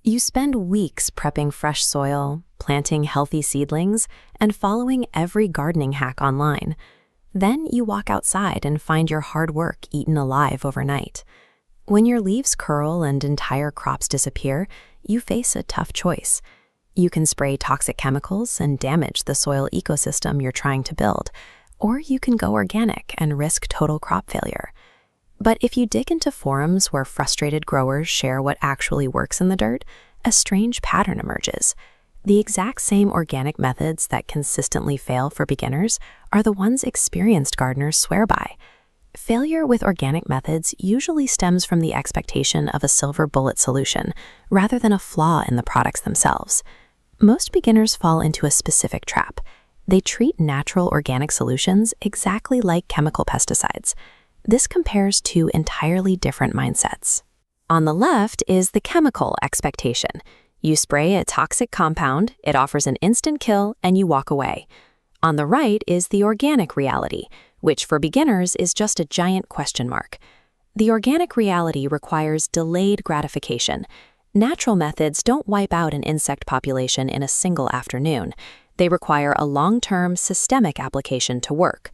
You spend weeks prepping fresh soil, planting healthy seedlings, and following every gardening hack online. Then you walk outside and find your hard work eaten alive overnight. When your leaves curl and entire crops disappear, you face a tough choice. You can spray toxic chemicals and damage the soil ecosystem you're trying to build, or you can go organic and risk total crop failure. But if you dig into forums where frustrated growers share what actually works in the dirt, a strange pattern emerges. The exact same organic methods that consistently fail for beginners are the ones experienced gardeners swear by. Failure with organic methods usually stems from the expectation of a silver bullet solution, rather than a flaw in the products themselves. Most beginners fall into a specific trap. They treat natural organic solutions exactly like chemical pesticides. This compares two entirely different mindsets. On the left is the chemical expectation. You spray a toxic compound, it offers an instant kill, and you walk away. On the right is the organic reality, which for beginners is just a giant question mark. The organic reality requires delayed gratification. Natural methods don't wipe out an insect population in a single afternoon. They require a long-term, systemic application to work.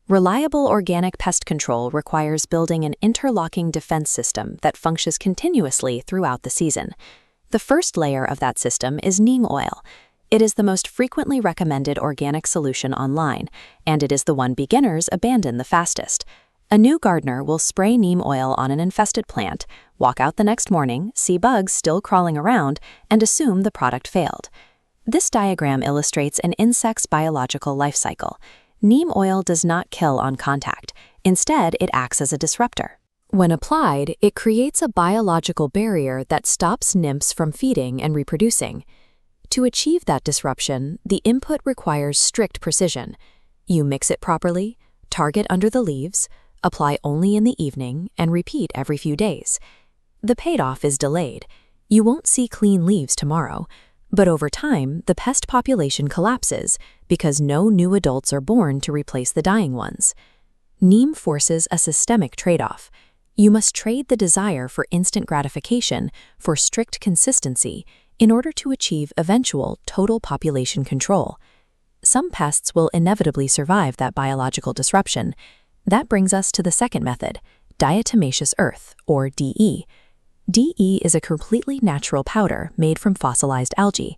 Reliable organic pest control requires building an interlocking defense system that functions continuously throughout the season. The first layer of that system is neem oil. It is the most frequently recommended organic solution online, and it is the one beginners abandon the fastest. A new gardener will spray neem oil on an infested plant, walk out the next morning, see bugs still crawling around, and assume the product failed. This diagram illustrates an insect's biological life cycle. Neem oil does not kill on contact. Instead, it acts as a disruptor. When applied, it creates a biological barrier that stops nymphs from feeding and reproducing. To achieve that disruption, the input requires strict precision. You mix it properly, target under the leaves, apply only in the evening, and repeat every few days. The payoff is delayed. You won't see clean leaves tomorrow, but over time, the pest population collapses because no new adults are born to replace the dying ones. Neem forces a systemic trade-off. You must trade the desire for instant gratification for strict consistency in order to achieve eventual total population control. Some pests will inevitably survive that biological disruption. That brings us to the second method, diatomaceous earth, or DE. DE is a completely natural powder made from fossilized algae.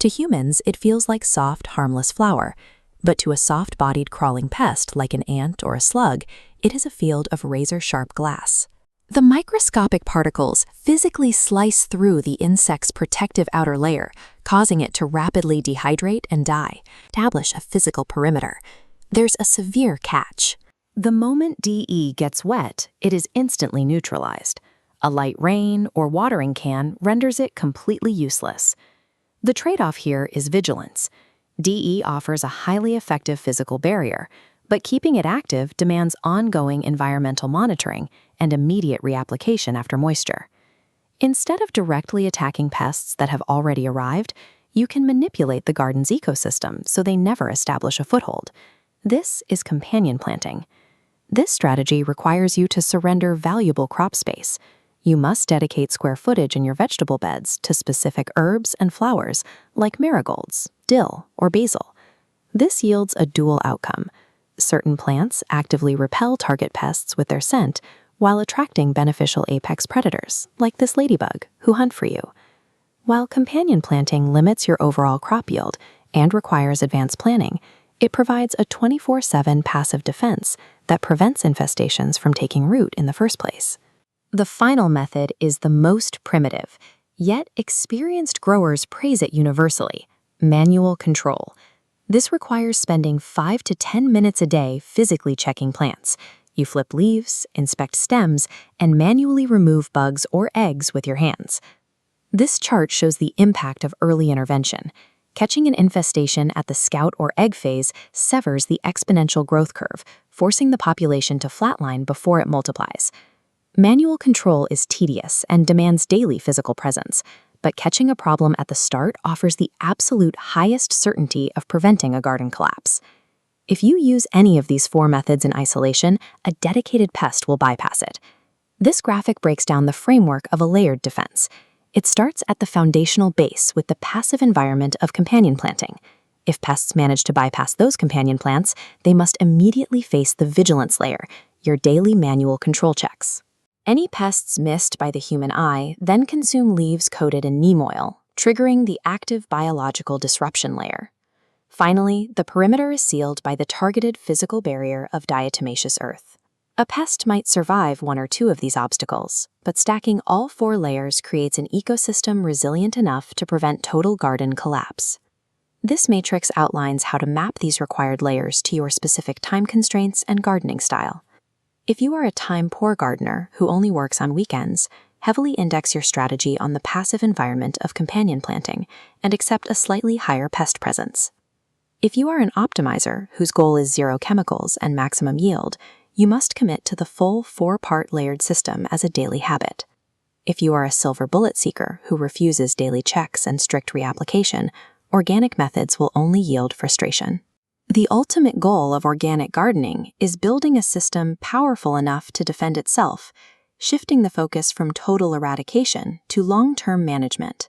To humans, it feels like soft, harmless flour, but to a soft-bodied crawling pest like an ant or a slug, it is a field of razor-sharp glass. The microscopic particles physically slice through the insect's protective outer layer, causing it to rapidly dehydrate and die, establish a physical perimeter. There's a severe catch. The moment DE gets wet, it is instantly neutralized. A light rain or watering can renders it completely useless. The trade-off here is vigilance. DE offers a highly effective physical barrier, but keeping it active demands ongoing environmental monitoring and immediate reapplication after moisture. Instead of directly attacking pests that have already arrived, you can manipulate the garden's ecosystem so they never establish a foothold. This is companion planting. This strategy requires you to surrender valuable crop space. You must dedicate square footage in your vegetable beds to specific herbs and flowers like marigolds, dill, or basil. This yields a dual outcome. Certain plants actively repel target pests with their scent while attracting beneficial apex predators, like this ladybug, who hunt for you. While companion planting limits your overall crop yield and requires advanced planning, it provides a 24/7 passive defense that prevents infestations from taking root in the first place. The final method is the most primitive, yet experienced growers praise it universally: manual control. This requires spending 5 to 10 minutes a day physically checking plants. You flip leaves, inspect stems, and manually remove bugs or eggs with your hands. This chart shows the impact of early intervention. Catching an infestation at the scout or egg phase severs the exponential growth curve, forcing the population to flatline before it multiplies. Manual control is tedious and demands daily physical presence, but catching a problem at the start offers the absolute highest certainty of preventing a garden collapse. If you use any of these 4 methods in isolation, a dedicated pest will bypass it. This graphic breaks down the framework of a layered defense. It starts at the foundational base with the passive environment of companion planting. If pests manage to bypass those companion plants, they must immediately face the vigilance layer, your daily manual control checks. Any pests missed by the human eye then consume leaves coated in neem oil, triggering the active biological disruption layer. Finally, the perimeter is sealed by the targeted physical barrier of diatomaceous earth. A pest might survive one or two of these obstacles, but stacking all 4 layers creates an ecosystem resilient enough to prevent total garden collapse. This matrix outlines how to map these required layers to your specific time constraints and gardening style. If you are a time-poor gardener who only works on weekends, heavily index your strategy on the passive environment of companion planting and accept a slightly higher pest presence. If you are an optimizer whose goal is 0 chemicals and maximum yield, you must commit to the full 4-part layered system as a daily habit. If you are a silver bullet seeker who refuses daily checks and strict reapplication, organic methods will only yield frustration. The ultimate goal of organic gardening is building a system powerful enough to defend itself, shifting the focus from total eradication to long-term management.